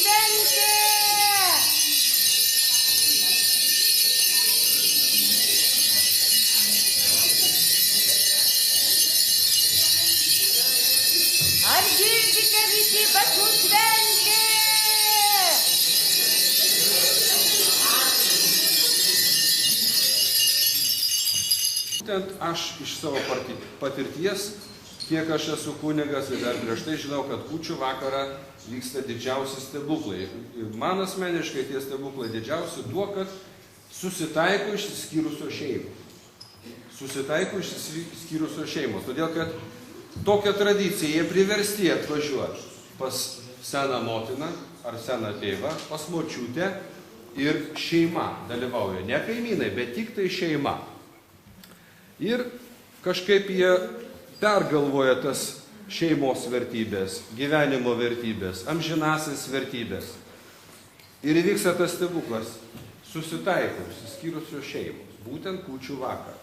šventė. Ar girdite visi pas mus šventė? Būtent aš iš savo patirties, kiek aš esu kunigas ir dar prieš tai žinau, kad kūčių vakarą vyksta didžiausi stebuklai. Ir man asmeniškai tie stebuklai didžiausi tuo, kad susitaiko išsiskyrusios šeimos. Susitaiko išsiskyrusios šeimos. Todėl, kad tokia tradicija, jie priversti atvažiuoti pas seną motiną ar seną tėvą, pas močiutę ir šeima dalyvauja. Ne kaimynai, bet tik tai šeima. Ir kažkaip jie pergalvoja tas šeimos vertybės, gyvenimo vertybės, amžinasias vertybės. Ir įvyksta tas stebuklas, susitaiko išsiskyrusios šeimos, būtent kūčių vakarą.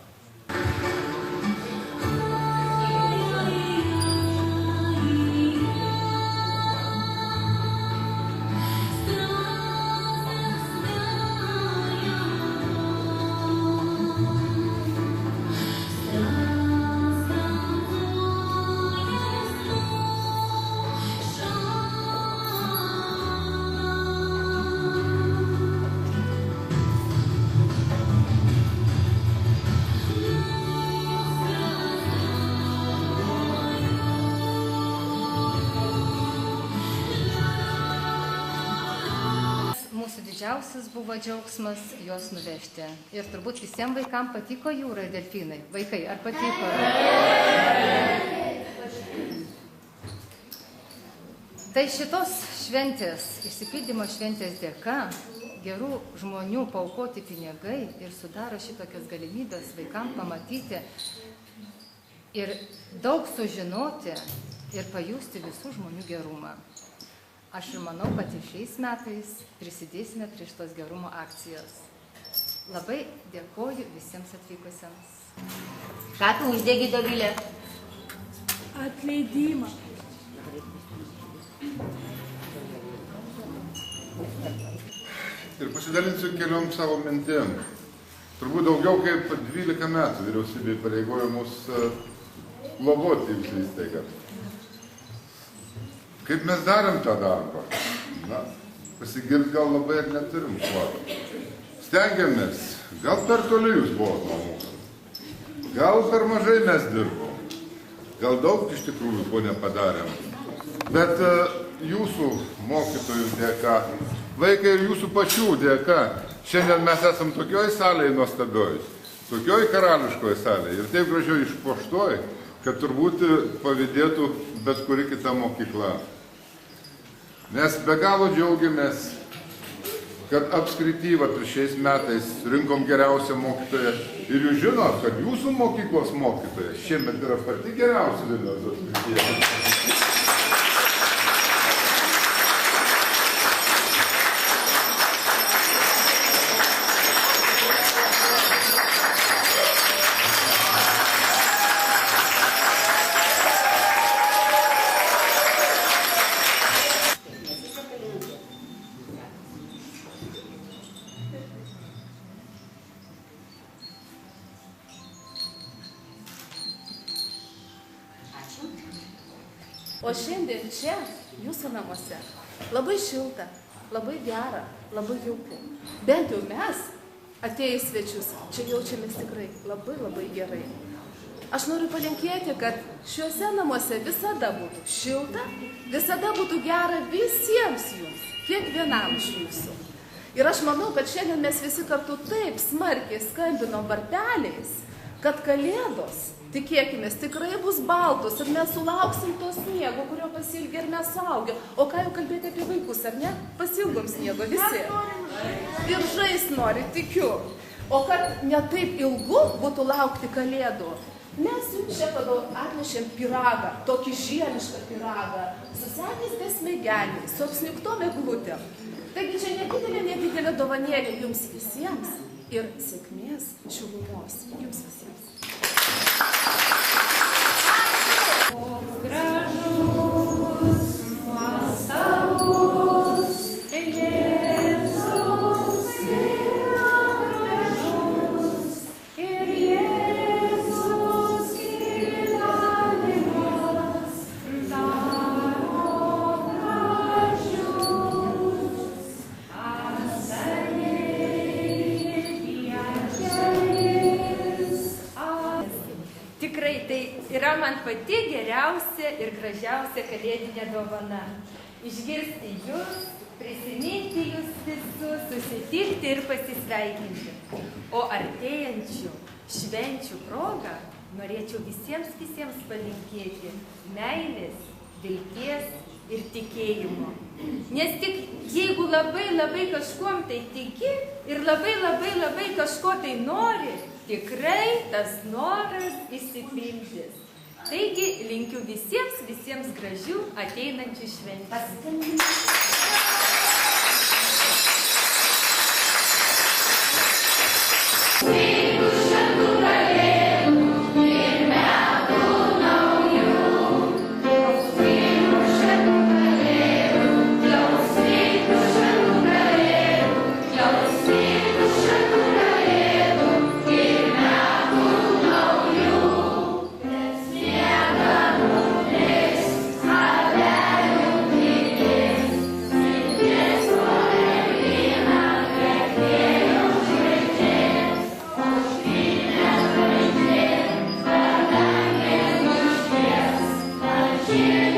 Didžiausias buvo džiaugsmas juos nuvežti. Ir turbūt visiems vaikams patiko jūra ir delfinai. Vaikai, ar patiko? Tai šitos šventės, išsipildymo šventės dėka, gerų žmonių paaukoti pinigai ir sudaro šitokias galimybės vaikams pamatyti ir daug sužinoti ir pajusti visų žmonių gerumą. Aš ir manau, kad ir šiais metais prisidėsime prie šitos gerumo akcijos. Labai dėkoju visiems atvykusiems. Ką tu uždegi, Dovilė? Atleidimą. Ir pasidalinsiu keliom savo mintim. Turbūt daugiau kaip 12 metų vyriausybė pareigojo mus globoti jūsų įstaigą. Kaip mes darėm tą darbą? Na, pasigirt gal labai ir neturim kuo. Stengiamės, gal per toli jūs buvot nuo mūsų. Gal per mažai mes dirbom. Gal daug iš tikrųjų ko nepadarėm. Bet jūsų mokytojų dėka, vaikai ir jūsų pačių dėka, šiandien mes esam tokioj salėje nuostabioj, tokioj karališkoj salėje ir taip gražiai išpuoštoj, kad turbūt pavydėtų bet kuri kita mokykla. Mes be galo džiaugiamės, kad apskrity šiais metais rinkom geriausią mokytoją ir jūs žinot, kad jūsų mokyklos mokytoja šiemet yra pati geriausia Vilniaus apskrityje. O šiandien čia, jūsų namuose, labai šilta, labai gera, labai jauku. Bent jau mes, atėję svečius, čia jaučiamės tikrai labai gerai. Aš noriu palinkėti, kad šiuose namuose visada būtų šilta, visada būtų gera visiems jums, kiekvienam iš jūsų. Ir aš manau, kad šiandien mes visi kartu taip smarkiai skambinom varpeliais, kad kalėdos, tikėkimės, tikrai bus baltos ir mes sulauksim to sniego, kurio pasilgė ir mes suaugę. O ką jau kalbėti apie vaikus, ar ne? Pasilgom sniego visi. Ir žaist nori, tikiu. O kad ne taip ilgu būtų laukti kalėdų, mes jums čia atnešėm pyragą, tokį žiemišką pyragą, su seniais besmegeniais, su apsnigtom eglutėm. Taigi čia nedidelė dovanėlė jums visiems ir sėkmės, šilumos jums visiems. Gražus, nuostabus, pati geriausia ir gražiausia kalėdinė dovana. Išgirsti jūs, prisiminti jūs visus, susitikti ir pasisveikinti. O artėjančių švenčių progą norėčiau visiems palinkėti meilės, vilties ir tikėjimo. Nes tik jeigu labai kažkuom tai tiki ir labai kažko tai nori, tikrai tas noras išsipildys. Taigi linkiu visiems gražių ateinančių švenčių. Yeah.